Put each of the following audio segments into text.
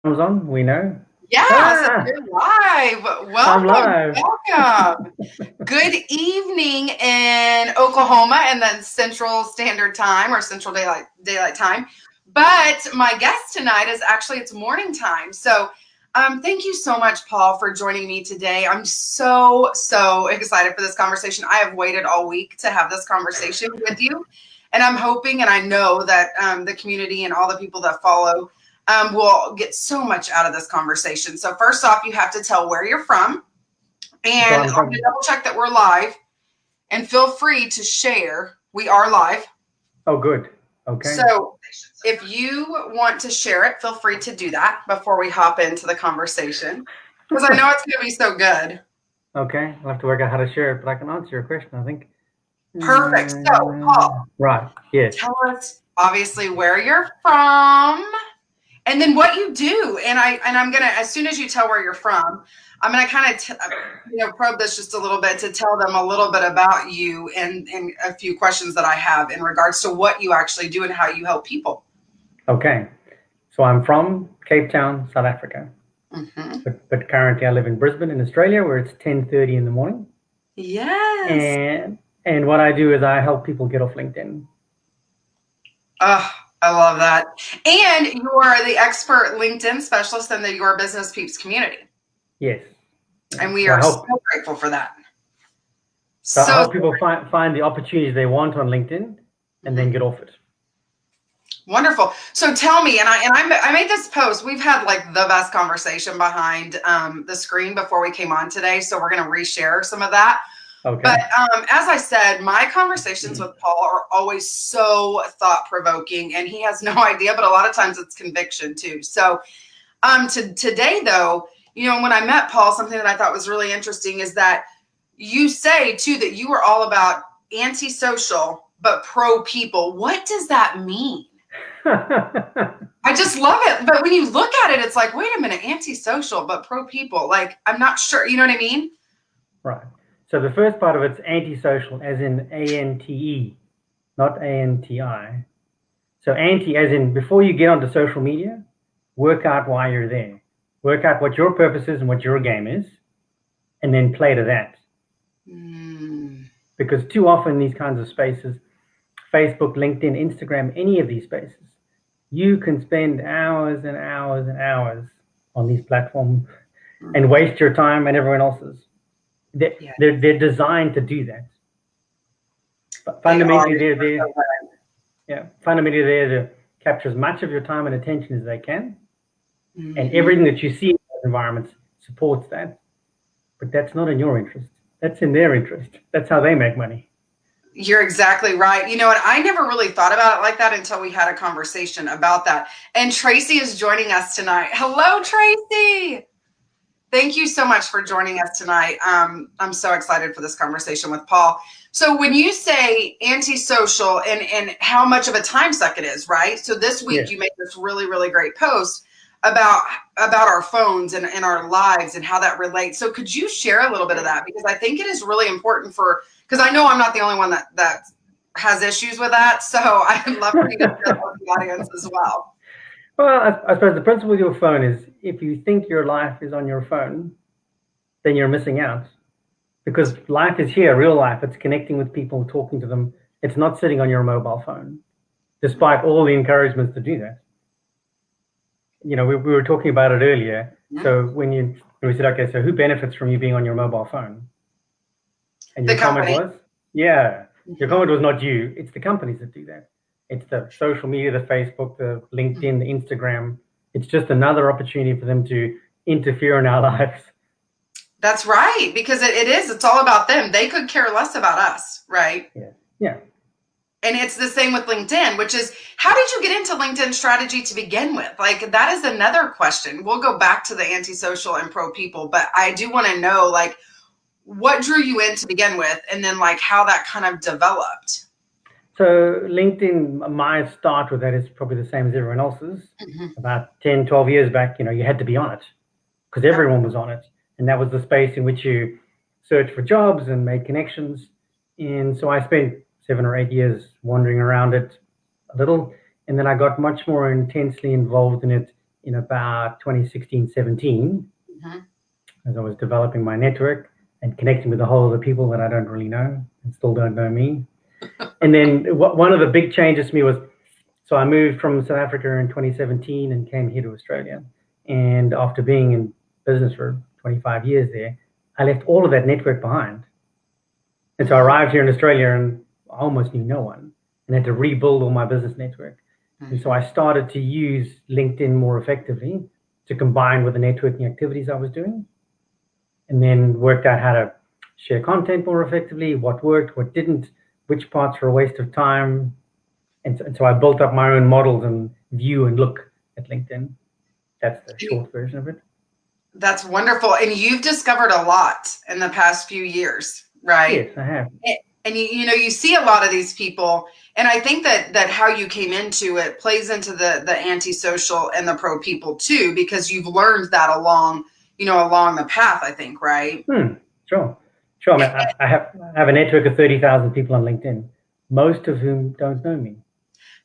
On, we know. Yeah, so you're live. I'm live. Welcome. Good evening in Oklahoma and then Central Standard Time or Central Daylight Time. But my guest tonight is actually it's morning time. So thank you so much, Paul, for joining me today. I'm so excited for this conversation. I have waited all week to have this conversation with you. And I'm hoping and I know that the community and all the people that follow will get so much out of this conversation. So first off, you have to tell where you're from. And I'm going to double check that we're live. And feel free to share. We are live. Oh, good. Okay. So if you want to share it, feel free to do that before we hop into the conversation. Because I know it's going to be so good. Okay. I'll have to work out how to share it, but I can answer your question, I think. Perfect. So, Paul. Right. Yes. Tell us, obviously, where you're from. And then what you do, and I'm gonna, as soon as you tell where you're from, I'm gonna kind of probe this just a little bit to tell them a little bit about you and a few questions that I have in regards to what you actually do and how you help people. Okay, so I'm from Cape Town, South Africa, but currently I live in Brisbane in Australia, where it's 10:30 in the morning. Yes. And what I do is I help people get off LinkedIn. I love that. And you are the expert LinkedIn specialist in the Your Business Peeps community. Yes. And we are so grateful for that. So I help people find the opportunities they want on LinkedIn and then get off it. Wonderful. So tell me, and I made this post. We've had like the best conversation behind the screen before we came on today. So we're going to reshare some of that. Okay. But as I said, my conversations with Paul are always so thought-provoking, and he has no idea, but a lot of times it's conviction too. So today, though, when I met Paul, something that I thought was really interesting is that you say, too, that you are all about anti-social but pro-people. What does that mean? I just love it. But when you look at it, it's like, wait a minute, anti-social but pro-people. Like, I'm not sure. You know what I mean? Right. So the first part of it's anti-social, as in A-N-T-E, not A-N-T-I. So anti, as in before you get onto social media, work out why you're there. Work out what your purpose is and what your game is, and then play to that. Because too often these kinds of spaces, Facebook, LinkedIn, Instagram, any of these spaces, you can spend hours and hours and hours on these platforms and waste your time and everyone else's. They're designed to do that. But fundamentally, fundamentally they're to capture as much of your time and attention as they can, and everything that you see in those environments supports that. But that's not in your interest. That's in their interest. That's how they make money. You're exactly right. And I never really thought about it like that until we had a conversation about that. And Tracy is joining us tonight. Hello, Tracy. Thank you so much for joining us tonight. I'm so excited for this conversation with Paul. So when you say anti-social and how much of a time suck it is, right? So this week you made this really, really great post about our phones and our lives and how that relates. So could you share a little bit of that? Because I think it is really important because I know I'm not the only one that has issues with that. So I'd love for you to share that with the audience as well. Well, I suppose the principle with your phone is if you think your life is on your phone, then you're missing out. Because life is here, real life. It's connecting with people, talking to them. It's not sitting on your mobile phone, despite all the encouragements to do that. We were talking about it earlier. Yeah. So when we said, okay, so who benefits from you being on your mobile phone? And your comment was, your comment was not you. It's the companies that do that. It's the social media, the Facebook, the LinkedIn, the Instagram. It's just another opportunity for them to interfere in our lives. That's right, because it's all about them. They could care less about us, right? Yeah. And it's the same with LinkedIn, which is, how did you get into LinkedIn strategy to begin with? Like, that is another question. We'll go back to the anti-social and pro-people, but I do want to know, like, what drew you in to begin with, and then, like, how that kind of developed. So LinkedIn, my start with that is probably the same as everyone else's. About 10, 12 years back, you had to be on it because everyone was on it. And that was the space in which you searched for jobs and made connections. And so I spent 7 or 8 years wandering around it a little. And then I got much more intensely involved in it in about 2016, 17, as I was developing my network and connecting with a whole lot of people that I don't really know and still don't know me. And then one of the big changes to me was, so I moved from South Africa in 2017 and came here to Australia. And after being in business for 25 years there, I left all of that network behind. And so I arrived here in Australia and I almost knew no one and had to rebuild all my business network. And so I started to use LinkedIn more effectively to combine with the networking activities I was doing, and then worked out how to share content more effectively, what worked, what didn't, which parts were a waste of time. And so I built up my own models and view and look at LinkedIn. That's the short version of it. That's wonderful. And you've discovered a lot in the past few years, right? Yes, I have. And you see a lot of these people, and I think that how you came into it plays into the anti-social and the pro people too, because you've learned that along the path, I think, right? Sure. I mean, I have a network of 30,000 people on LinkedIn, most of whom don't know me.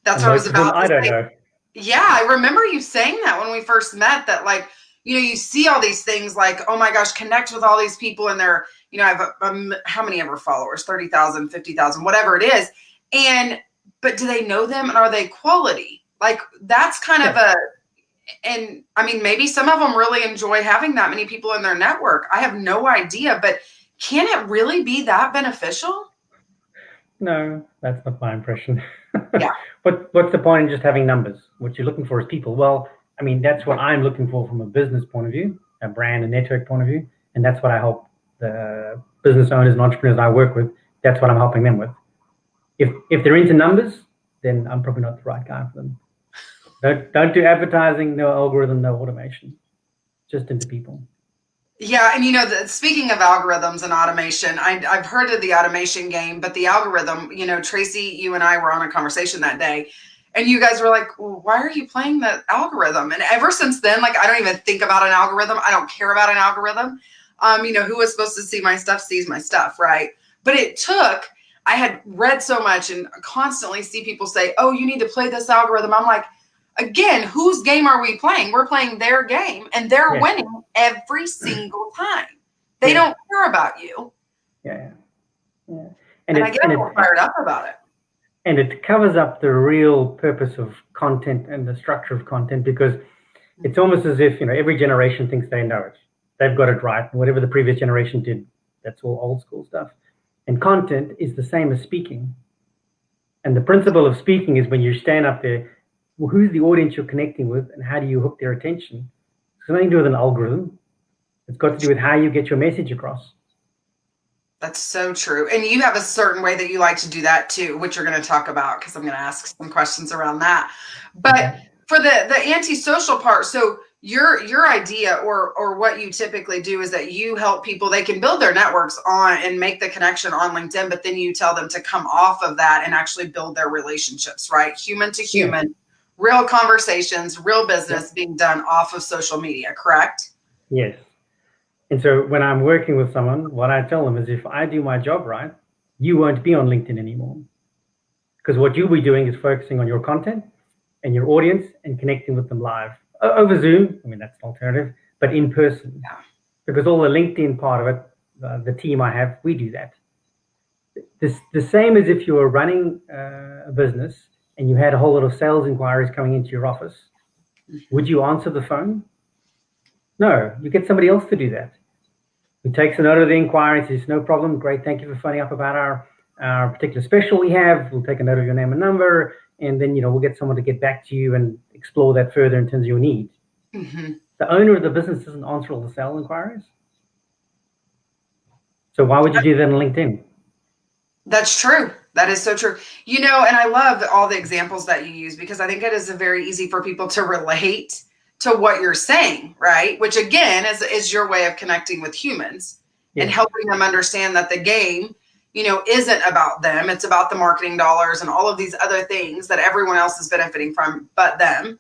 That's what I was about to say. I don't know. Yeah, I remember you saying that when we first met, that like, you see all these things like, oh my gosh, connect with all these people and they're, I have how many ever followers, 30,000, 50,000, whatever it is. But do they know them and are they quality? Like that's kind of and I mean, maybe some of them really enjoy having that many people in their network. I have no idea, but can it really be that beneficial? No, that's not my impression. Yeah. What's the point in just having numbers? What you're looking for is people. Well, I mean, that's what I'm looking for from a business point of view, a brand and network point of view. And that's what I help the business owners and entrepreneurs I work with. That's what I'm helping them with. If they're into numbers, then I'm probably not the right guy for them. Don't do advertising, no algorithm, no automation. Just into people. Yeah, and speaking of algorithms and automation, I've heard of the automation game, but the algorithm, Tracy, you and I were on a conversation that day, and you guys were like, well, why are you playing the algorithm? And ever since then, like, I don't even think about an algorithm. I don't care about an algorithm. Who was supposed to see my stuff sees my stuff, right? But I had read so much and constantly see people say, oh, you need to play this algorithm. I'm like, again, whose game are we playing? We're playing their game, and they're winning every single time. They don't care about you. Yeah. And I get more fired up about it. And it covers up the real purpose of content and the structure of content, because it's almost as if, every generation thinks they know it. They've got it right. Whatever the previous generation did, that's all old school stuff. And content is the same as speaking. And the principle of speaking is when you stand up there, well, who's the audience you're connecting with and how do you hook their attention? It's nothing to do with an algorithm. It's got to do with how you get your message across. That's so true. And you have a certain way that you like to do that too, which you're going to talk about, because I'm going to ask some questions around that. But for the anti-social part, so your idea or what you typically do is that you help people, they can build their networks on and make the connection on LinkedIn, but then you tell them to come off of that and actually build their relationships, right? Human to human, real conversations, real business being done off of social media, correct? Yes. And so when I'm working with someone, what I tell them is, if I do my job right, you won't be on LinkedIn anymore. Because what you'll be doing is focusing on your content and your audience and connecting with them live. Over Zoom, I mean, that's an alternative, but in person. Yeah. Because all the LinkedIn part of it, the team I have, we do that. The same as if you were running a business and you had a whole lot of sales inquiries coming into your office. Would you answer the phone? No, you get somebody else to do that. Who takes a note of the inquiry, says, no problem, great, thank you for phoning up about our particular special we have. We'll take a note of your name and number, and then we'll get someone to get back to you and explore that further in terms of your need. Mm-hmm. The owner of the business doesn't answer all the sales inquiries. So why would you do that on LinkedIn? That's true. That is so true. And I love all the examples that you use, because I think it is very easy for people to relate to what you're saying, right? Which again is your way of connecting with humans and helping them understand that the game, isn't about them. It's about the marketing dollars and all of these other things that everyone else is benefiting from but them.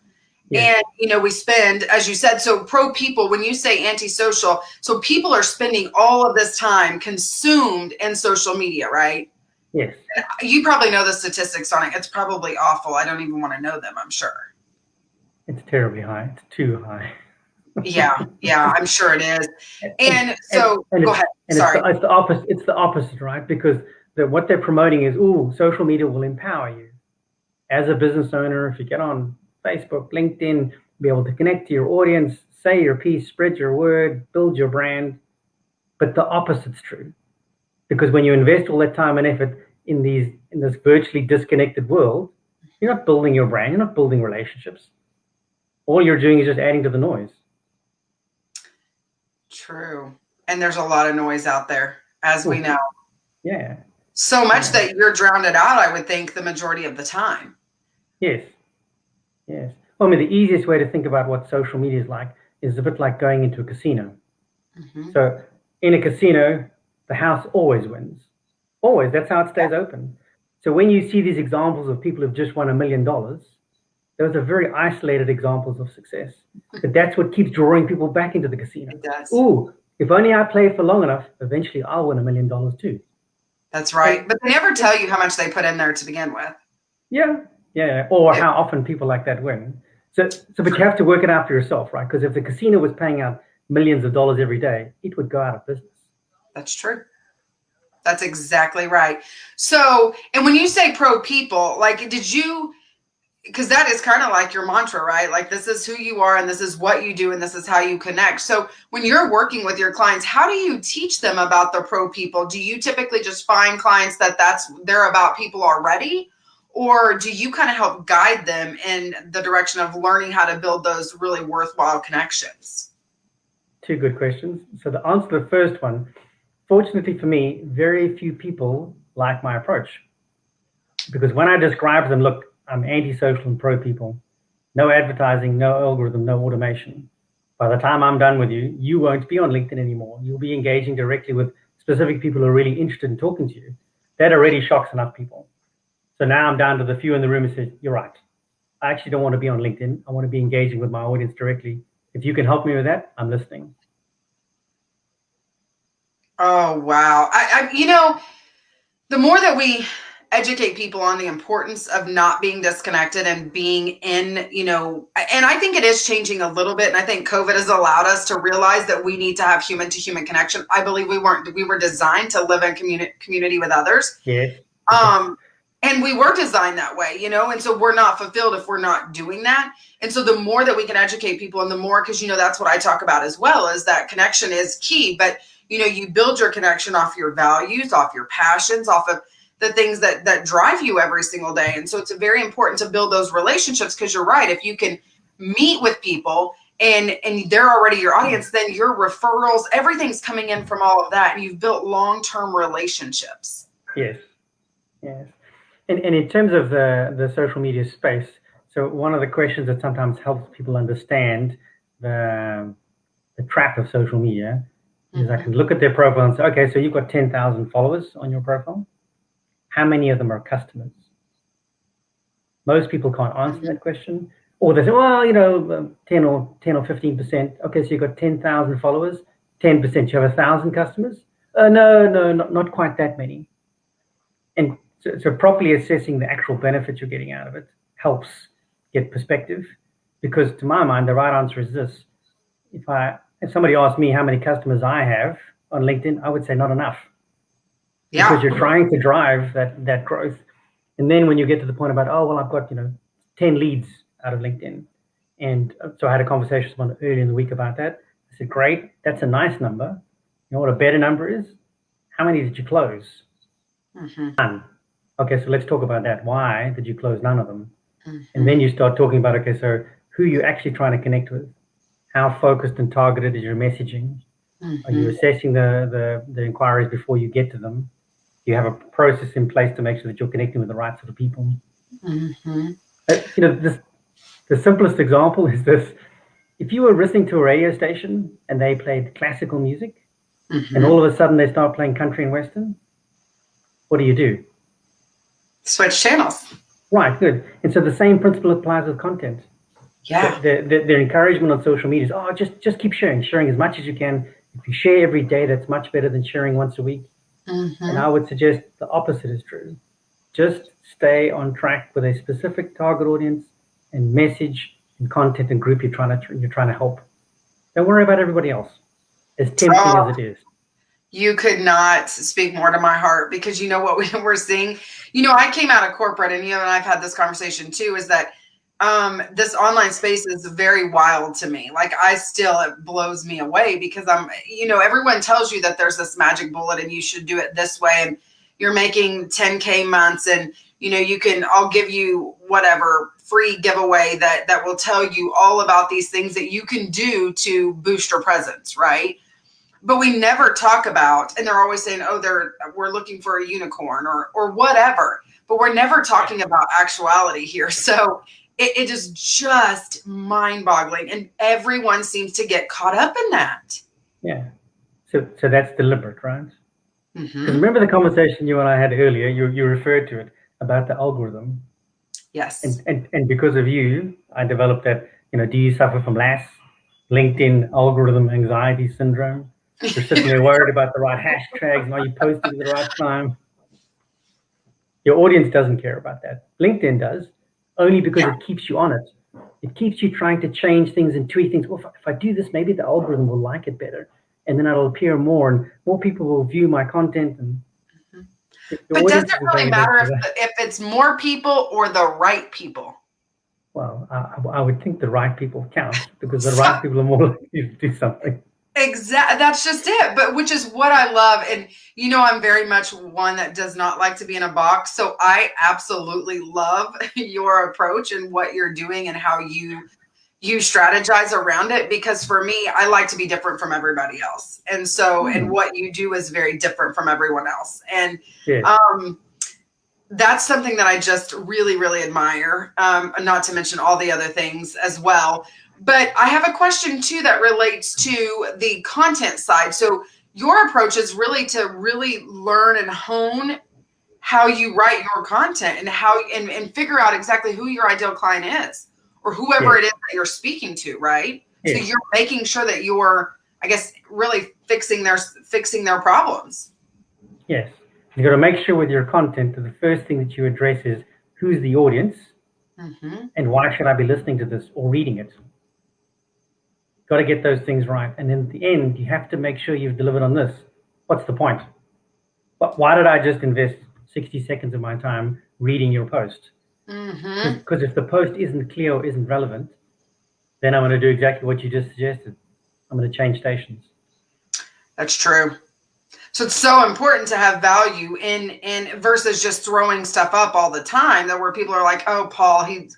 Yeah. And, we spend, as you said, so pro people, when you say anti-social, so people are spending all of this time consumed in social media, right? Yes. And you probably know the statistics on it. It's probably awful. I don't even want to know them, I'm sure. It's terribly high. It's too high. Yeah, I'm sure it is. And so, go ahead. Sorry. It's the opposite. It's the opposite, right? Because what they're promoting is, social media will empower you as a business owner. If you get on Facebook, LinkedIn, be able to connect to your audience, say your piece, spread your word, build your brand. But the opposite's true, because when you invest all that time and effort in this virtually disconnected world, you're not building your brand. You're not building relationships. All you're doing is just adding to the noise. True. And there's a lot of noise out there, as we know. Yeah. So much that you're drowned out, I would think, the majority of the time. Yes. Well, I mean, the easiest way to think about what social media is like is a bit like going into a casino. Mm-hmm. So in a casino, the house always wins. Always. That's how it stays open. So when you see these examples of people who've just won $1 million, those are very isolated examples of success. But that's what keeps drawing people back into the casino. It does. If only I play for long enough, eventually I'll win $1 million too. That's right. But they never tell you how much they put in there to begin with. Yeah. Or how often people like that win. But you have to work it out for yourself, right? Because if the casino was paying out millions of dollars every day, it would go out of business. That's true. That's exactly right. So, and when you say pro people, like, because that is kind of like your mantra, right? Like, this is who you are and this is what you do and this is how you connect. So when you're working with your clients, how do you teach them about the pro people? Do you typically just find clients they're about people already? Or do you kind of help guide them in the direction of learning how to build those really worthwhile connections? Two good questions. So the answer to the first one, fortunately for me, very few people like my approach. Because when I describe them, look, I'm anti-social and pro people. No advertising, no algorithm, no automation. By the time I'm done with you, you won't be on LinkedIn anymore. You'll be engaging directly with specific people who are really interested in talking to you. That already shocks enough people. So now I'm down to the few in the room who say, you're right. I actually don't want to be on LinkedIn. I want to be engaging with my audience directly. If you can help me with that, I'm listening. Oh, wow. The more that we educate people on the importance of not being disconnected and being in, and I think it is changing a little bit. And I think COVID has allowed us to realize that we need to have human to human connection. I believe we were designed to live in community with others. Yes. And we were designed that way, and so we're not fulfilled if we're not doing that. And so the more that we can educate people and the more, because, that's what I talk about as well, is that connection is key. But, you build your connection off your values, off your passions, off of the things that drive you every single day. And so it's very important to build those relationships, because you're right. If you can meet with people and they're already your audience, then your referrals, everything's coming in from all of that. And you've built long-term relationships. Yes. And in terms of the social media space, so one of the questions that sometimes helps people understand the trap of social media is I can look at their profile and say, okay, so you've got 10,000 followers on your profile. How many of them are customers? Most people can't answer that question. Or they say, well, 10 or 15%. Okay, so you've got 10,000 followers, 10%, you have 1,000 customers? No, not quite that many. And so properly assessing the actual benefit you're getting out of it helps get perspective. Because to my mind, the right answer is this. If somebody asked me how many customers I have on LinkedIn, I would say not enough. Yeah. Because you're trying to drive that growth. And then when you get to the point about, I've got 10 leads out of LinkedIn. And so I had a conversation with someone earlier in the week about that. I said, great, that's a nice number. You know what a better number is? How many did you close? None. Okay, so let's talk about that. Why did you close none of them? And then you start talking about, okay, so who are you actually trying to connect with? How focused and targeted is your messaging? Are you assessing the inquiries before you get to them? Do you have a process in place to make sure that you're connecting with the right sort of people? The simplest example is this. If you were listening to a radio station and they played classical music, and all of a sudden they start playing country and western, what do? Switch channels. Right, good. And so the same principle applies with content. Yeah. Their encouragement on social media is, just keep sharing as much as you can. If you share every day, that's much better than sharing once a week. And I would suggest the opposite is true. Just stay on track with a specific target audience and message in content and group you're trying to help. Don't worry about everybody else, as tempting as it is. You could not speak more to my heart, because you know what we're seeing. I came out of corporate, and you and I've had this conversation too, is that this online space is very wild to me. Like, it blows me away, because everyone tells you that there's this magic bullet and you should do it this way, and you're making 10K months, and I'll give you whatever free giveaway that will tell you all about these things that you can do to boost your presence, right? But we never talk about, and they're always saying, we're looking for a unicorn or whatever, but we're never talking about actuality here. So it is just mind-boggling, and everyone seems to get caught up in that. Yeah. So that's deliberate, right? Mm-hmm. Remember the conversation you and I had earlier, you referred to it, about the algorithm. Yes. And because of you, I developed that, do you suffer from LinkedIn algorithm anxiety syndrome? You're sitting there worried about the right hashtags, and are you posting at the right time? Your audience doesn't care about that. LinkedIn does, only because it keeps you on it. It keeps you trying to change things and tweak things. Well, if I do this, maybe the algorithm will like it better, and then it'll appear more, and more people will view my content. And but does it really matter if it's more people or the right people? Well, I would think the right people count, because the right people are more likely to do something. Exactly. That's just it. But which is what I love. And, I'm very much one that does not like to be in a box. So I absolutely love your approach and what you're doing and how you strategize around it. Because for me, I like to be different from everybody else. And so, and what you do is very different from everyone else. And, that's something that I just really, really admire. Not to mention all the other things as well. But I have a question too that relates to the content side. So your approach is really to learn and hone how you write your content, and and figure out exactly who your ideal client is, or whoever it is that you're speaking to, right? So you're making sure that you're, I guess, really fixing their problems. Yes. You got to make sure with your content that the first thing that you address is who's the audience, and why should I be listening to this or reading it? Got to get those things right. And then at the end, you have to make sure you've delivered on this. What's the point? Why did I just invest 60 seconds of my time reading your post? Because if the post isn't clear or isn't relevant, then I'm going to do exactly what you just suggested. I'm going to change stations. That's true. So it's so important to have value in versus just throwing stuff up all the time, that where people are like, oh, Paul, he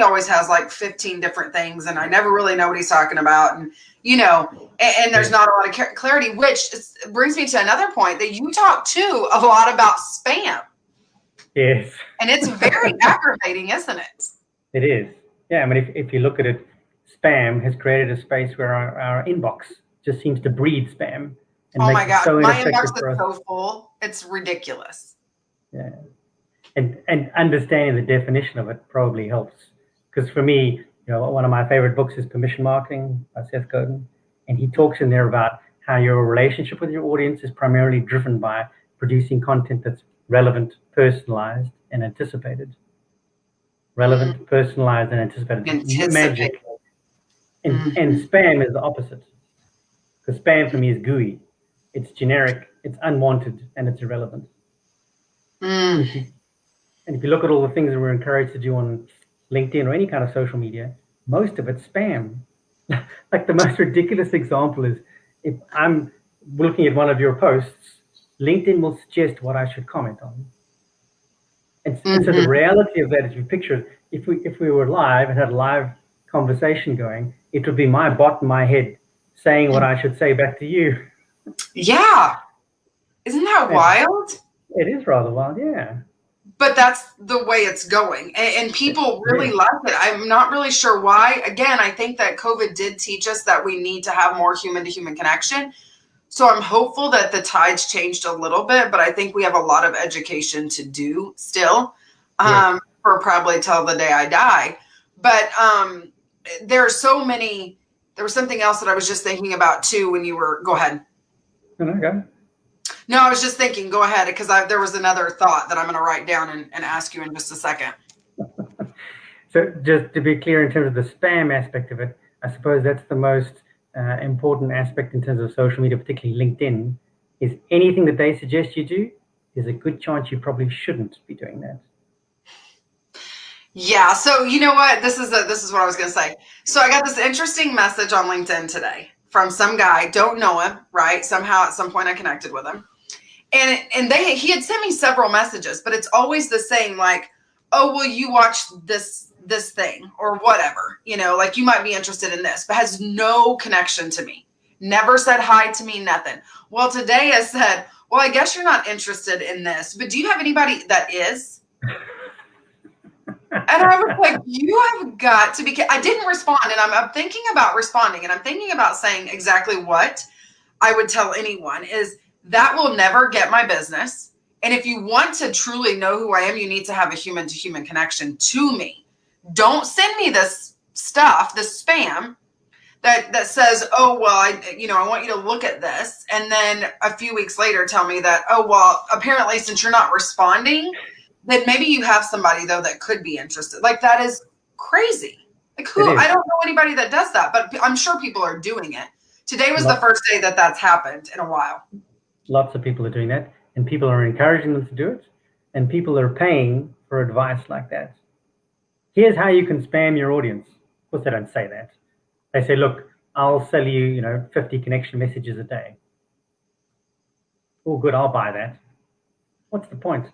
always has like 15 different things, and I never really know what he's talking about. And, and there's not a lot of clarity, which brings me to another point that you talk too a lot about spam. Yes. And it's very aggravating, isn't it? It is. Yeah. I mean, if you look at it, spam has created a space where our inbox just seems to breed spam. And oh my God. My inbox is so full. It's ridiculous. Yeah. And understanding the definition of it probably helps. Because for me, one of my favorite books is Permission Marketing by Seth Godin. And he talks in there about how your relationship with your audience is primarily driven by producing content that's relevant, personalized, and anticipated. Relevant, personalized, and anticipated. Magic. And spam is the opposite. Because spam for me is GUI. It's generic, it's unwanted, and it's irrelevant. And if you look at all the things that we're encouraged to do on LinkedIn or any kind of social media, most of it's spam. Like the most ridiculous example is, if I'm looking at one of your posts, LinkedIn will suggest what I should comment on. And so the reality of that is, you picture, if we were live and had a live conversation going, it would be my bot in my head saying what I should say back to you. Yeah. Isn't that wild? It is rather wild, yeah. But that's the way it's going. And people really like it. I'm not really sure why. Again, I think that COVID did teach us that we need to have more human-to-human connection. So I'm hopeful that the tides changed a little bit, but I think we have a lot of education to do still, for probably till the day I die. But there are so many. There was something else that I was just thinking about too when you were. Go ahead. Okay. No, I was just thinking, go ahead, because there was another thought that I'm going to write down and ask you in just a second. So just to be clear, in terms of the spam aspect of it, I suppose that's the most important aspect in terms of social media, particularly LinkedIn, is anything that they suggest you do, there's a good chance you probably shouldn't be doing that. Yeah. So you know what? This is what I was going to say. So I got this interesting message on LinkedIn today from some guy. Don't know him, right? Somehow at some point I connected with him, and he had sent me several messages, but it's always the same. Like, oh, will you watch this thing or whatever? You know, like you might be interested in this, but has no connection to me. Never said hi to me. Nothing. Well, today I said, well, I guess you're not interested in this, but do you have anybody that is? And I was like, you have got to be, I didn't respond. And I'm thinking about responding, and I'm thinking about saying exactly what I would tell anyone is that will never get my business. And if you want to truly know who I am, you need to have a human to human connection to me. Don't send me this stuff, this spam that says, oh, well, I want you to look at this. And then a few weeks later, tell me that, oh, well, apparently since you're not responding, then maybe you have somebody though that could be interested. Like that is crazy. Like I don't know anybody that does that, but I'm sure people are doing it. Today was the first day that that's happened in a while. Lots of people are doing that, and people are encouraging them to do it, and people are paying for advice like that. Here's how you can spam your audience. Of course, they don't say that. They say, look, I'll sell you, 50 connection messages a day. Oh, good, I'll buy that. What's the point?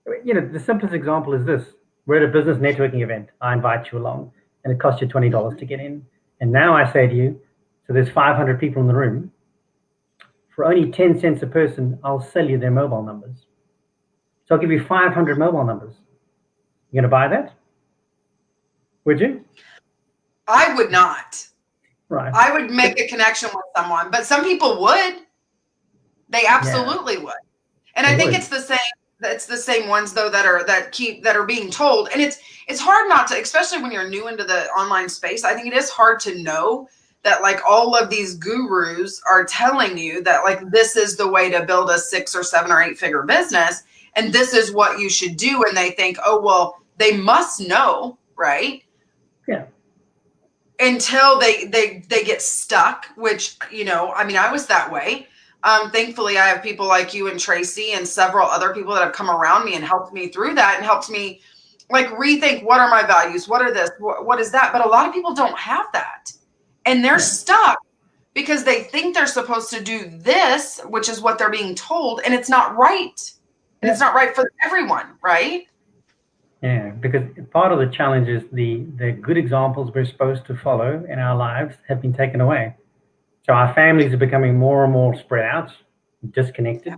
The simplest example is this. We're at a business networking event. I invite you along, and it costs you $20 to get in. And now I say to you, so there's 500 people in the room. For only 10 cents a person, I'll sell you their mobile numbers. So I'll give you 500 mobile numbers. You going to buy that? Would you? I would not. Right. I would make a connection with someone, but some people would. They absolutely would. And I think it's the same. It's the same ones though that are being told, and it's hard not to, especially when you're new into the online space. I think it is hard to know that like all of these gurus are telling you that like this is the way to build a 6 or 7 or 8 figure business, and this is what you should do. And they think, oh well, they must know, right? Yeah. Until they get stuck, which I was that way. Thankfully, I have people like you and Tracy and several other people that have come around me and helped me through that and helped me like rethink what are my values, what are this, what is that. But a lot of people don't have that, and they're stuck because they think they're supposed to do this, which is what they're being told, and it's not right. And it's not right for everyone, right? Yeah, because part of the challenge is the good examples we're supposed to follow in our lives have been taken away. So our families are becoming more and more spread out, disconnected,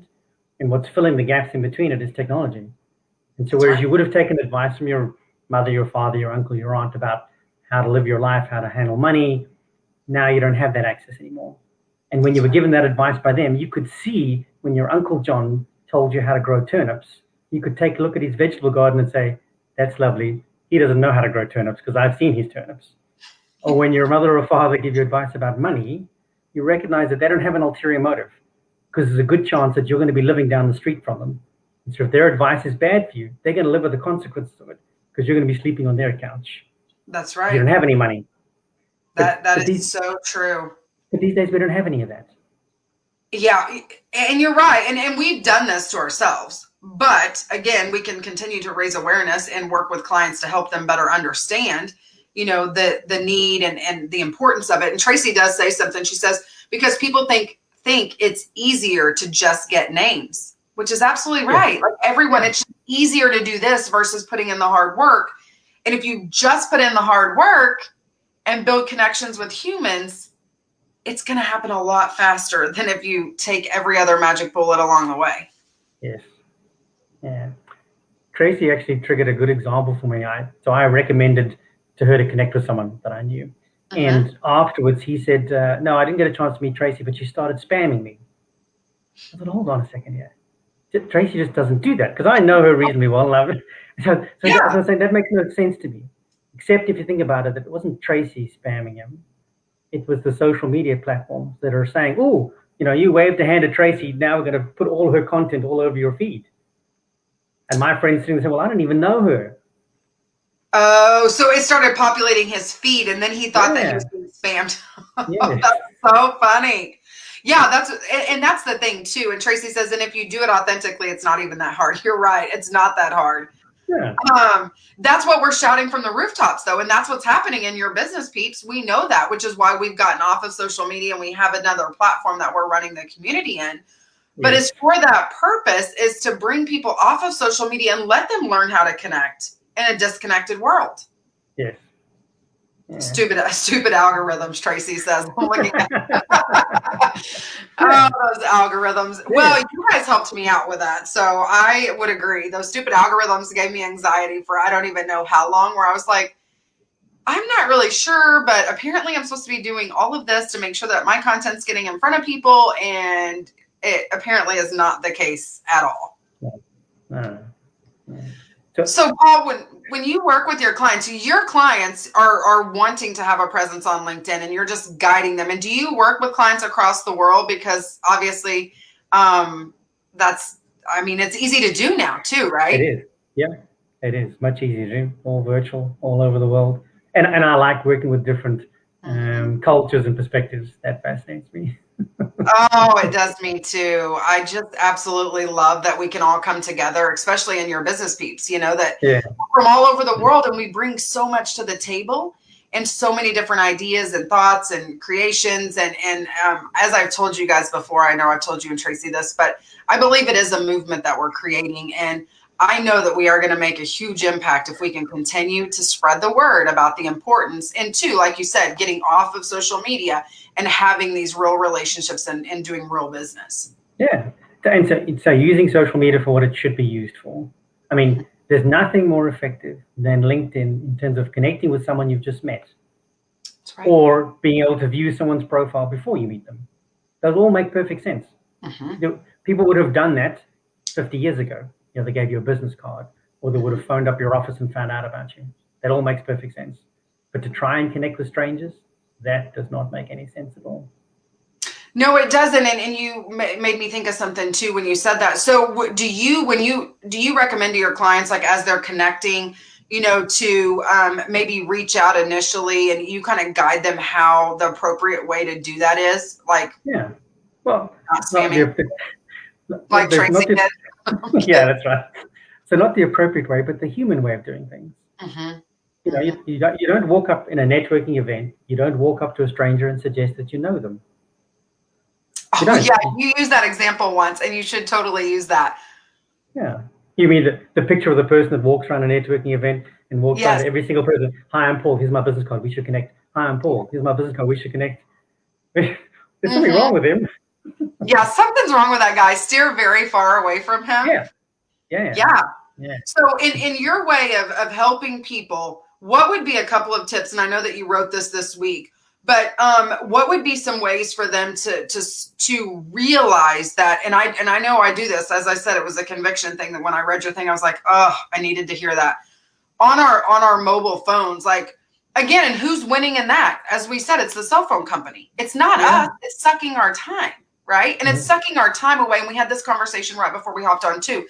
and what's filling the gaps in between it is technology. And so whereas you would have taken advice from your mother, your father, your uncle, your aunt about how to live your life, how to handle money, now you don't have that access anymore. And when you were given that advice by them, you could see when your Uncle John told you how to grow turnips, you could take a look at his vegetable garden and say, that's lovely. He doesn't know how to grow turnips because I've seen his turnips. Or when your mother or father give you advice about money, you recognize that they don't have an ulterior motive, because there's a good chance that you're going to be living down the street from them. And so if their advice is bad for you, they're going to live with the consequences of it, because you're going to be sleeping on their couch. That's right. You don't have any money. That is so true. But these days we don't have any of that. Yeah, and you're right. And we've done this to ourselves. But again, we can continue to raise awareness and work with clients to help them better understand the need and the importance of it. And Tracy does say something. She says, because people think it's easier to just get names, which is absolutely right. Like everyone, it's easier to do this versus putting in the hard work. And if you just put in the hard work and build connections with humans, it's going to happen a lot faster than if you take every other magic bullet along the way. Yes. Yeah. Tracy actually triggered a good example for me. So I recommended to her to connect with someone that I knew. And afterwards he said, no, I didn't get a chance to meet Tracy, but she started spamming me. I said, hold on a second here. Tracy just doesn't do that, because I know her reasonably well. So I was saying that makes no sense to me, except if you think about it, that it wasn't Tracy spamming him. It was the social media platforms that are saying, oh, you waved a hand at Tracy, now we're going to put all her content all over your feed. And my friend's sitting there saying, well, I don't even know her. Oh, so it started populating his feed, and then he thought that he Yeah, was being spammed. yeah, That's so funny. Yeah, and that's the thing too. And Tracy says, and if you do it authentically, it's not even that hard. You're right. It's not that hard. yeah, That's what we're shouting from the rooftops, though, and that's what's happening in your business, peeps. We know that, which is why we've gotten off of social media and we have another platform that we're running the community in. But yes, it's for that purpose, is to bring people off of social media and let them learn how to connect in a disconnected world. yes. Yeah. Stupid algorithms, Tracy says. I'm looking at those algorithms. Yeah. Well, you guys helped me out with that. So I would agree. Those stupid algorithms gave me anxiety for I don't even know how long, where I was like, I'm not really sure, but apparently I'm supposed to be doing all of this to make sure that my content's getting in front of people, and it apparently is not the case at all. So Paul, when you work with your clients are wanting to have a presence on LinkedIn, and you're just guiding them. And do you work with clients across the world? Because obviously it's easy to do now too, right? It is. Yeah, it is much easier to do. All virtual, all over the world. And I like working with different cultures and perspectives. That fascinates me. Oh, it does me too. I just absolutely love that we can all come together, especially in your business peeps, that from all over the world, and we bring so much to the table and so many different ideas and thoughts and creations. And as I've told you guys before, I know I've told you and Tracy this, but I believe it is a movement that we're creating. And I know that we are going to make a huge impact if we can continue to spread the word about the importance, and two, like you said, getting off of social media and having these real relationships and doing real business. Yeah. And so using social media for what it should be used for. I mean, there's nothing more effective than LinkedIn in terms of connecting with someone you've just met. That's right. Or being able to view someone's profile before you meet them. Those all make perfect sense. People would have done that 50 years ago. They gave you a business card, or they would have phoned up your office and found out about you. That all makes perfect sense. But to try and connect with strangers, that does not make any sense at all. No, it doesn't. And you made me think of something too when you said that. So do you recommend to your clients, like as they're connecting, to maybe reach out initially, and you kind of guide them how the appropriate way to do that is? Like, yeah, well, not spamming, like Tracy did. Yeah, that's right. So not the appropriate way, but the human way of doing things. You don't walk up in a networking event. You don't walk up to a stranger and suggest that you know them. You used that example once, and you should totally use that. Yeah. You mean the picture of the person that walks around a networking event and walks around every single person? Hi, I'm Paul. Here's my business card. We should connect. Hi, I'm Paul. Here's my business card. We should connect. There's something wrong with him. Yeah, something's wrong with that guy. Steer very far away from him. Yeah. So in your way of helping people, what would be a couple of tips? And I know that you wrote this week, but what would be some ways for them to realize that? And I know I do this. As I said, it was a conviction thing that when I read your thing, I was like, oh, I needed to hear that on our mobile phones. Like, again, and who's winning in that? As we said, it's the cell phone company. It's not us. It's sucking our time, right? And it's sucking our time away. And we had this conversation right before we hopped on too.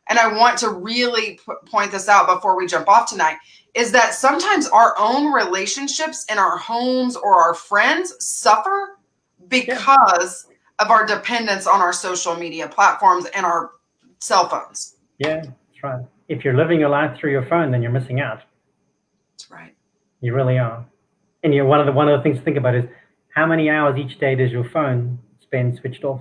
And I want to really point this out before we jump off tonight, is that sometimes our own relationships in our homes or our friends suffer because of our dependence on our social media platforms and our cell phones. Yeah, that's right. If you're living your life through your phone, then you're missing out. That's right. You really are. And one of the things to think about is how many hours each day does your phone spend switched off?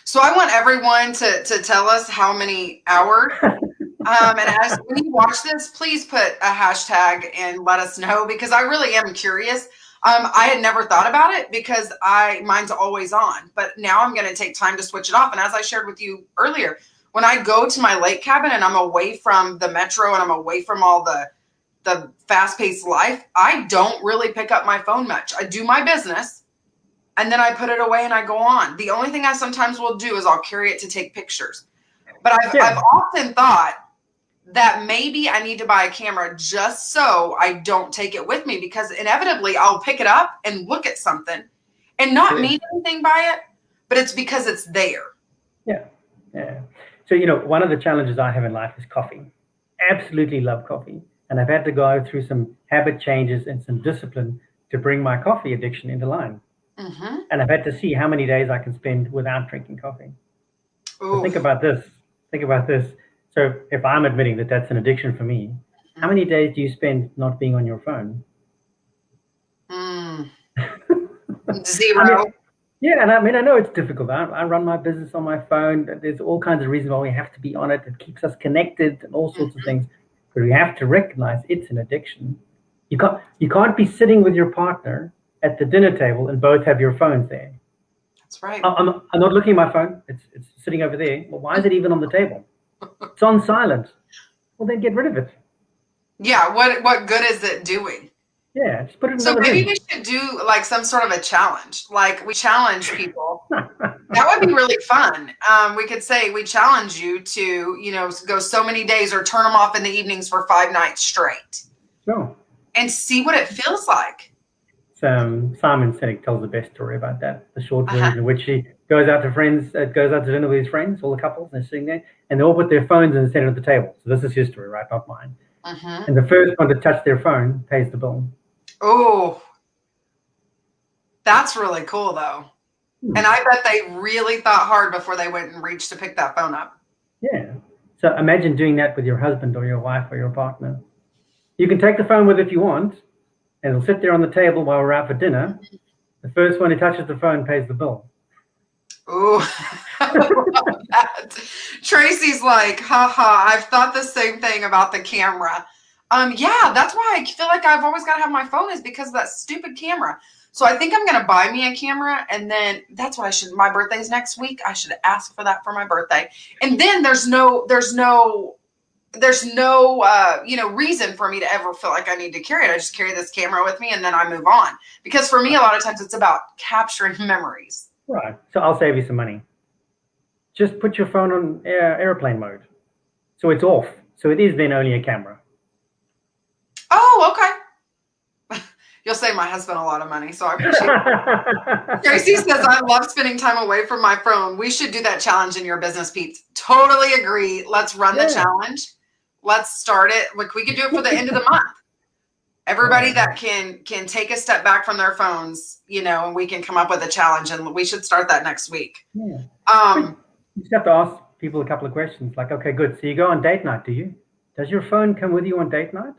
So I want everyone to tell us how many hours. And when you watch this, please put a hashtag and let us know, because I really am curious. I had never thought about it because mine's always on, but now I'm going to take time to switch it off. And as I shared with you earlier, when I go to my lake cabin and I'm away from the metro and I'm away from all the fast-paced life, I don't really pick up my phone much. I do my business, and then I put it away and I go on. The only thing I sometimes will do is I'll carry it to take pictures. But I've often thought that maybe I need to buy a camera just so I don't take it with me, because inevitably I'll pick it up and look at something and not mean anything by it, but it's because it's there. Yeah. So, one of the challenges I have in life is coffee. absolutely love coffee. And I've had to go through some habit changes and some discipline to bring my coffee addiction into line. Mm-hmm. And I've had to see how many days I can spend without drinking coffee. So think Oof. about this. Think about this. So if I'm admitting that that's an addiction for me, how many days do you spend not being on your phone? Mm. I mean, Zero. yeah, and I mean, I know it's difficult. I run my business on my phone. There's all kinds of reasons why we have to be on it. It keeps us connected and all sorts of Mm-hmm. things. But we have to recognize it's an addiction. You can't be sitting with your partner at the dinner table and both have your phones there. That's right. I'm not looking at my phone. It's sitting over there. Well, why is it even on the table? It's on silent. Well, then get rid of it. Yeah. What good is it doing? Yeah, just put it in So another maybe room. we should do like some sort of a challenge. Like we challenge people. That would be really fun. We could say we challenge you to, go so many days or turn them off in the evenings for 5 nights straight So, and see what it feels like. Simon Sinek tells the best story about that. The short Uh-huh. version, in which he goes out to dinner with his friends, all the couples, and they're sitting there, and they all put their phones in the center of the table. So this is his story, right? Not mine. Uh-huh. And the first one to touch their phone pays the bill. Oh, that's really cool though. And I bet they really thought hard before they went and reached to pick that phone up. Yeah. So imagine doing that with your husband or your wife or your partner. You can take the phone with if you want, and it'll sit there on the table while we're out for dinner. The first one who touches the phone pays the bill. Ooh, I love that. Tracy's like, haha, I've thought the same thing about the camera. Yeah, that's why I feel like I've always got to have my phone is because of that stupid camera. So I think I'm going to buy me a camera, and then that's what I should, my birthday's next week. I should ask for that for my birthday. And then there's no reason for me to ever feel like I need to carry it. I just carry this camera with me and then I move on. Because for me, a lot of times it's about capturing memories. Right. So I'll save you some money. Just put your phone on airplane mode. So it's off. So it is then only a camera. Oh, okay. You'll save my husband a lot of money, so I appreciate it. Tracy says, I love spending time away from my phone. We should do that challenge in your business, Pete. Totally agree. Let's run the challenge. Let's start it. Like we could do it for the end of the month. Everybody that can take a step back from their phones, and we can come up with a challenge, and we should start that next week. Yeah. You just have to ask people a couple of questions like, okay, good. So you go on date night, do you? Does your phone come with you on date night?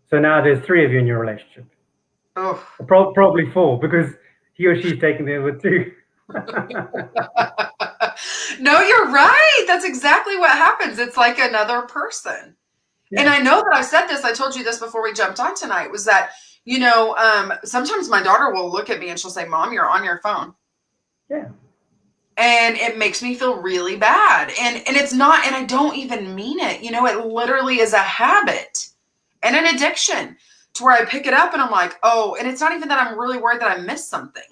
So now there's 3 of you in your relationship. Oh. Probably 4 because he or she's taking the other 2. No, you're right. That's exactly what happens. It's like another person. Yeah. And I know that I've said this, I told you this before we jumped on tonight, was that, sometimes my daughter will look at me and she'll say, Mom, you're on your phone. Yeah. And it makes me feel really bad. And it's not, and I don't even mean it. It literally is a habit and an addiction to where I pick it up and I'm like, oh, and it's not even that I'm really worried that I missed something,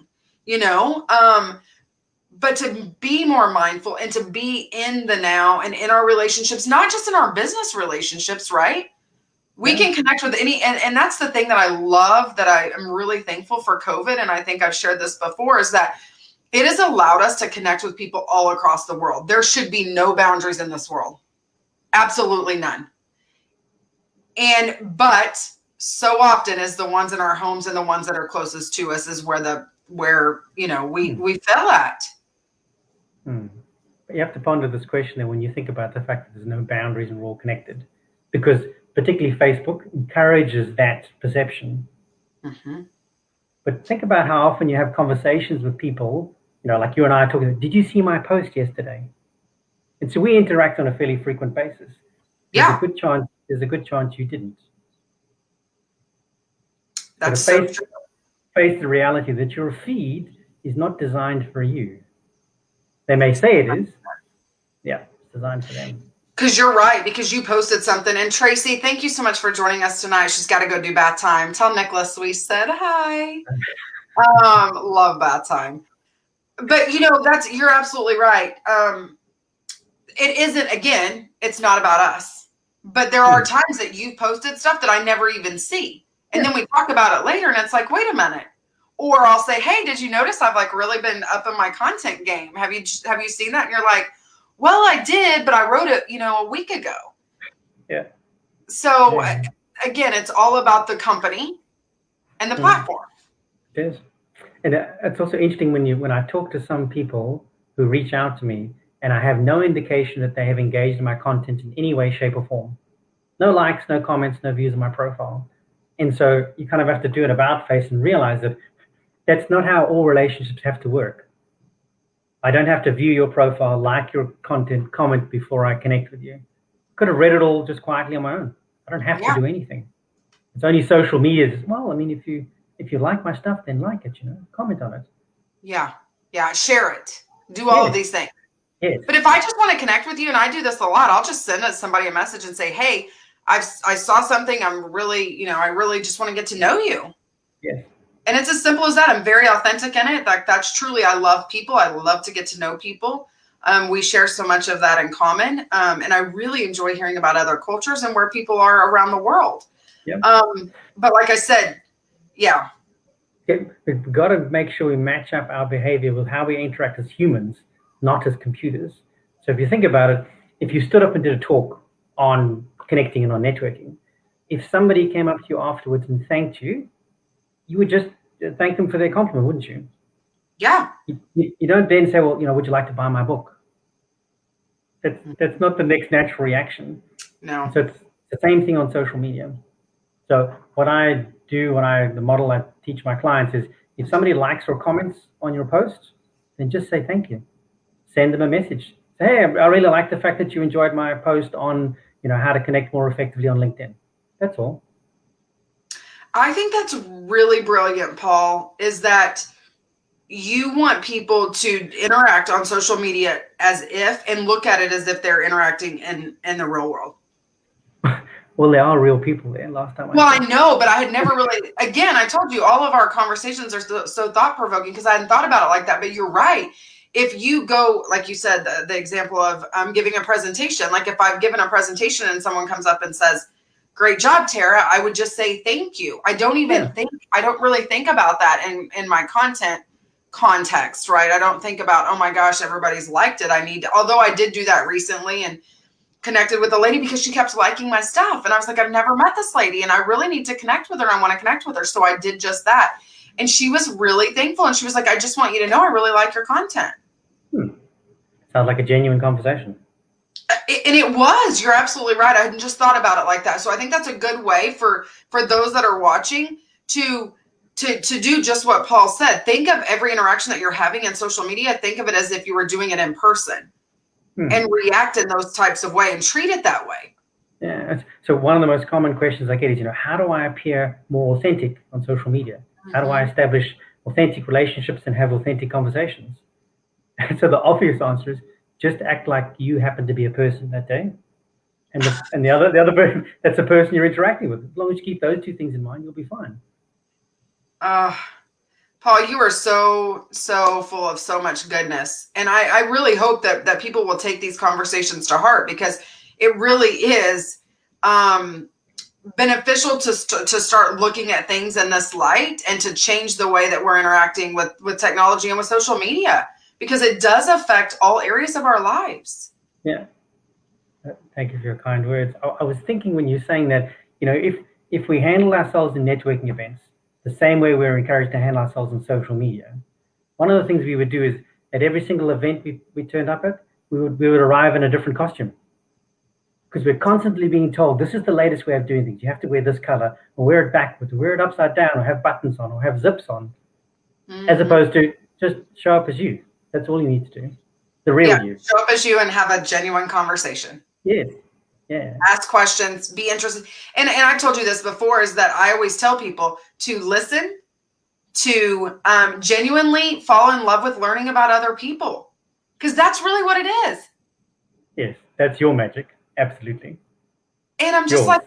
but to be more mindful and to be in the now and in our relationships, not just in our business relationships, right? We can connect with and that's the thing that I love, that I am really thankful for COVID. And I think I've shared this before, is that it has allowed us to connect with people all across the world. There should be no boundaries in this world. Absolutely none. But so often is the ones in our homes and the ones that are closest to us is where we fell at. But you have to ponder this question then when you think about the fact that there's no boundaries and we're all connected, because particularly Facebook encourages that perception. Mm-hmm. But think about how often you have conversations with people, like you and I are talking, did you see my post yesterday? And so we interact on a fairly frequent basis. There's a good chance you didn't. That's so true. Face the reality that your feed is not designed for you. They may say it is. Yeah, it's designed for them. Because you're right, because you posted something. And Tracy, thank you so much for joining us tonight. She's got to go do bath time. Tell Nicholas we said hi. Love bath time. But, you're absolutely right. It isn't, again, it's not about us. But there are times that you've posted stuff that I never even see. And then we talk about it later and it's like, wait a minute. Or I'll say, hey, did you notice I've really been up in my content game? Have you seen that? And you're like, well, I did, but I wrote it, a week ago. Yeah. So again, it's all about the company and the platform. It is. And it's also interesting when I talk to some people who reach out to me and I have no indication that they have engaged in my content in any way, shape, or form. No likes, no comments, no views on my profile. And so you kind of have to do an about face and realize that that's not how all relationships have to work. I don't have to view your profile, like your content, comment before I connect with you. Could have read it all just quietly on my own. I don't have to do anything. It's only social media as well. I mean, if you like my stuff, then like it, comment on it. Yeah. Share it. Do all of these things. Yes. But if I just want to connect with you, and I do this a lot, I'll just send somebody a message and say, hey, I saw something. I'm really, I really just want to get to know you. Yes. And it's as simple as that. I'm very authentic in it. Like that's truly, I love people. I love to get to know people. We share so much of that in common. And I really enjoy hearing about other cultures and where people are around the world. Yep. But like I said, we've got to make sure we match up our behavior with how we interact as humans, not as computers. So if you think about it, if you stood up and did a talk on connecting and on networking, if somebody came up to you afterwards and thanked you, you would just thank them for their compliment, wouldn't you? Yeah. You don't then say, well, would you like to buy my book? That's not the next natural reaction. No. So it's the same thing on social media. So what I do, the model I teach my clients is, if somebody likes or comments on your post, then just say thank you. Send them a message. Say, hey, I really like the fact that you enjoyed my post on, how to connect more effectively on LinkedIn. That's all. I think that's really brilliant, Paul, is that you want people to interact on social media and look at it as if they're interacting in the real world. Well, there are real people there last time. I know, but I had never really, again, I told you all of our conversations are so thought-provoking because I hadn't thought about it like that, but you're right. If you go, like you said, the example of giving a presentation, like if I've given a presentation and someone comes up and says, great job, Tara, I would just say thank you. I don't even I don't really think about that in my content context, right? I don't think about, oh my gosh, everybody's liked it. Although I did do that recently and connected with a lady because she kept liking my stuff. And I was like, I've never met this lady and I really need to connect with her. I want to connect with her. So I did just that. And she was really thankful. And she was like, I just want you to know I really like your content. Sounds like a genuine conversation. And it was. You're absolutely right. I hadn't just thought about it like that. So I think that's a good way for those that are watching to do just what Paul said. Think of every interaction that you're having in social media. Think of it as if you were doing it in person and react in those types of way and treat it that way. Yeah. So one of the most common questions I get is, how do I appear more authentic on social media? How do I establish authentic relationships and have authentic conversations? And so the obvious answer is just act like you happen to be a person that day. And the other person, that's the person you're interacting with. As long as you keep those two things in mind, you'll be fine. Paul, you are so full of so much goodness. And I really hope that people will take these conversations to heart because it really is beneficial to start looking at things in this light and to change the way that we're interacting with technology and with social media, because it does affect all areas of our lives. Yeah. Thank you for your kind words. I was thinking when you're saying that, if we handle ourselves in networking events the same way we're encouraged to handle ourselves in social media, one of the things we would do is at every single event we turned up at, we would arrive in a different costume. Because we're constantly being told, this is the latest way of doing things. You have to wear this color, or wear it backwards, or wear it upside down, or have buttons on, or have zips on, as opposed to just show up as you. That's all you need to do. The real you. Show up as you and have a genuine conversation. Yes. Yeah. Ask questions, be interested. And I told you this before, is that I always tell people to listen, to genuinely fall in love with learning about other people. Because that's really what it is. Yes, that's your magic. Absolutely. And I'm just like,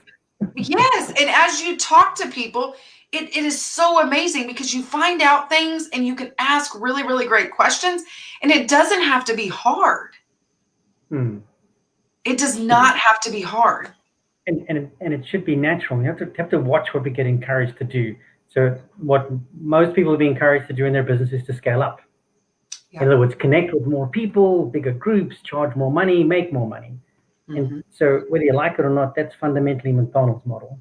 yes. And as you talk to people, it is so amazing because you find out things and you can ask really, really great questions. And it doesn't have to be hard. It does not have to be hard. And it should be natural. You have to watch what we get encouraged to do. So what most people will be encouraged to do in their business is to scale up. Yeah. In other words, connect with more people, bigger groups, charge more money, make more money. And so whether you like it or not, that's fundamentally McDonald's model.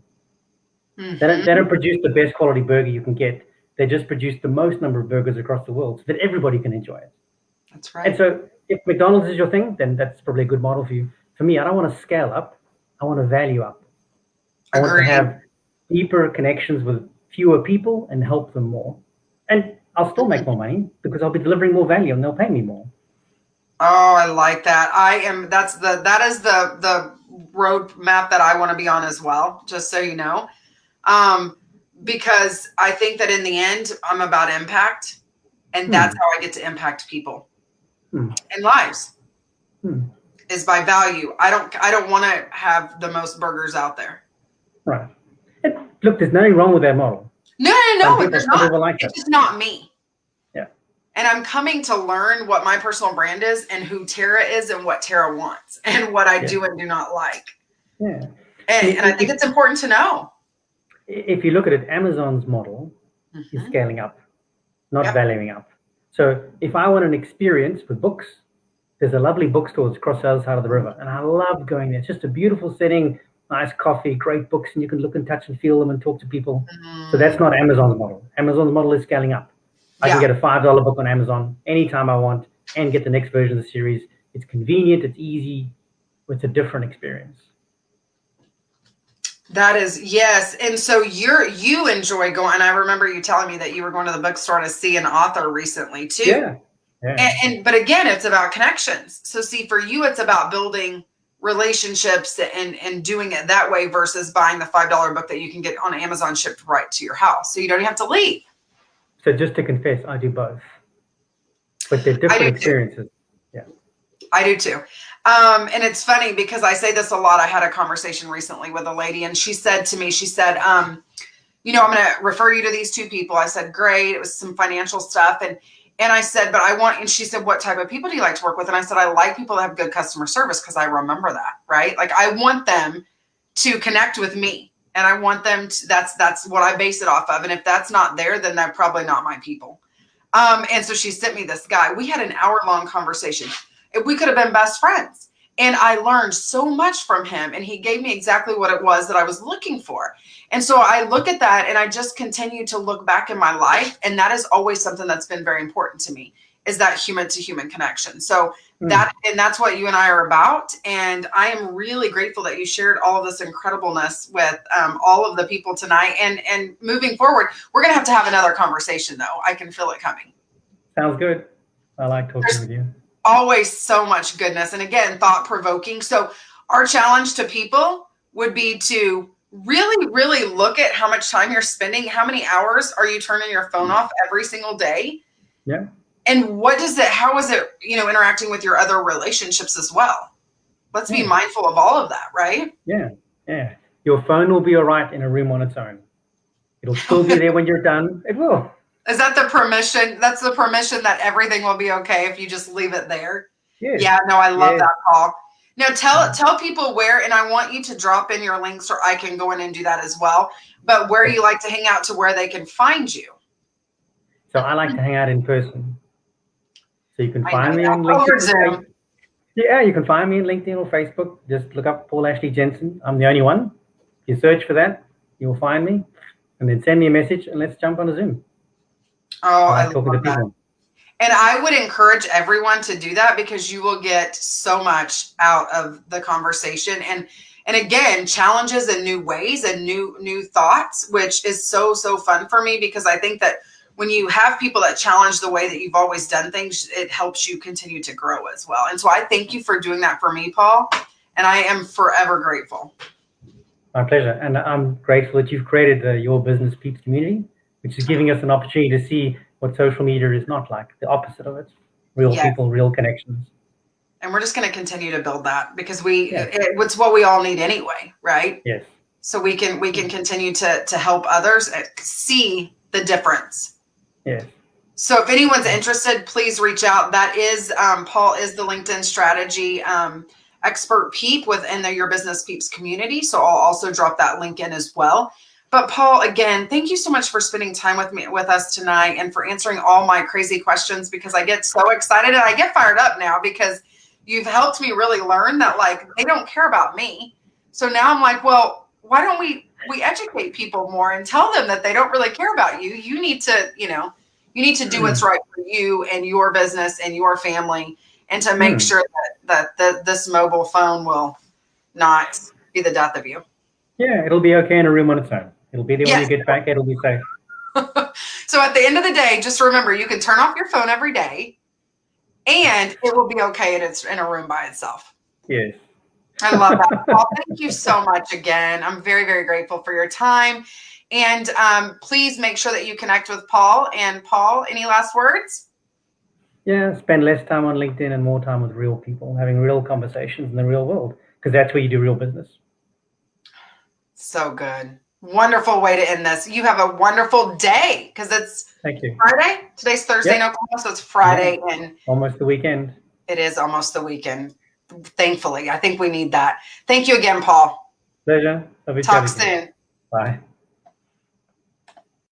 Mm-hmm. They don't produce the best quality burger you can get. They just produce the most number of burgers across the world so that everybody can enjoy it. That's right. And so if McDonald's is your thing, then that's probably a good model for you. For me, I don't want to scale up. I want to value up. I want to have deeper connections with fewer people and help them more. And I'll still make more money because I'll be delivering more value and they'll pay me more. Oh, I like that. That is the road map that I want to be on as well, just so you know. Because I think that in the end, I'm about impact, and that's how I get to impact people and lives is by value. I don't want to have the most burgers out there. Right. And look, there's nothing wrong with that model. No, there's not. Like it's just not me. Yeah. And I'm coming to learn what my personal brand is and who Terra is and what Terra wants and what I do and do not like. Yeah. And I think it's important to know. If you look at it, Amazon's model is scaling up, not valuing up. So if I want an experience with books, there's a lovely bookstore that's across the other side of the river. And I love going there. It's just a beautiful setting, nice coffee, great books, and you can look and touch and feel them and talk to people. So that's not Amazon's model. Amazon's model is scaling up. I can get a $5 book on Amazon anytime I want and get the next version of the series. It's convenient, it's easy, it's a different experience. That is, yes. And so you enjoy going, and I remember you telling me that you were going to the bookstore to see an author recently too. Yeah. But again, it's about connections. So see, for you, it's about building relationships and doing it that way versus buying the $5 book that you can get on Amazon shipped right to your house. So you don't even have to leave. So just to confess, I do both, but they're different experiences. Yeah, I do too. And it's funny because I say this a lot. I had a conversation recently with a lady and she said to me, I'm going to refer you to these two people. I said, great. It was some financial stuff. And I said, but and she said, what type of people do you like to work with? And I said, I like people that have good customer service because I remember that, right? Like I want them to connect with me and I want them to, that's what I base it off of. And if that's not there, then they're probably not my people. And so she sent me this guy. We had an hour-long conversation. We could have been best friends. And I learned so much from him. And he gave me exactly what it was that I was looking for. And so I look at that and I just continue to look back in my life. And that is always something that's been very important to me, is that human to human connection. So that's what you and I are about. And I am really grateful that you shared all of this incredibleness with all of the people tonight. And moving forward, we're going to have another conversation though. I can feel it coming. Sounds good. I like talking with you. Always so much goodness. And again, thought provoking. So our challenge to people would be to really, really look at how much time you're spending. How many hours are you turning your phone off every single day? Yeah. And how is it, interacting with your other relationships as well? Let's be mindful of all of that, right? Yeah. Yeah. Your phone will be all right in a room on its own. It'll still be there when you're done. It will. Is that the permission? That's the permission that everything will be okay if you just leave it there. Yes. Yeah, no, I love that, Paul. Now tell people where, and I want you to drop in your links or I can go in and do that as well, but where you like to hang out to where they can find you. So I like to hang out in person. So you can find me on LinkedIn. Yeah, you can find me on LinkedIn or Facebook. Just look up Paul Ashley Jensen. I'm the only one. If you search for that, you'll find me. And then send me a message and let's jump on a Zoom. Oh, I love that. And I would encourage everyone to do that because you will get so much out of the conversation. And again, challenges and new ways and new thoughts, which is so fun for me because I think that when you have people that challenge the way that you've always done things, it helps you continue to grow as well. And so I thank you for doing that for me, Paul. And I am forever grateful. My pleasure. And I'm grateful that you've created Your Business Peeps community, which is giving us an opportunity to see what social media is not like, the opposite of it. Real people, real connections. And we're just going to continue to build that because it's what we all need anyway, right? Yes. So we can continue to help others see the difference. Yes. So if anyone's interested, please reach out. That is, Paul is the LinkedIn strategy expert peep within the Your Business Peeps community. So I'll also drop that link in as well. But Paul, again, thank you so much for spending time with us tonight and for answering all my crazy questions because I get so excited and I get fired up now because, you've helped me really learn that like they don't care about me. So now I'm like, well, why don't we educate people more and tell them that they don't really care about you. You need to, you need to do what's right for you and your business and your family, and to make sure that this mobile phone will not be the death of you. Yeah, it'll be okay in a room on its own. It'll be there when you get back. It'll be safe. So at the end of the day, just remember, you can turn off your phone every day and it will be okay and it's in a room by itself. Yes. I love that. Paul, thank you so much again. I'm very, very grateful for your time. And please make sure that you connect with Paul. And Paul, any last words? Yeah, spend less time on LinkedIn and more time with real people, having real conversations in the real world, because that's where you do real business. So good. Wonderful way to end this. You have a wonderful day, because it's Thank you. Friday. Today's Thursday in Oklahoma, so it's Friday. Yeah. And almost the weekend. It is almost the weekend. Thankfully, I think we need that. Thank you again, Paul. Pleasure. Talk soon. Bye.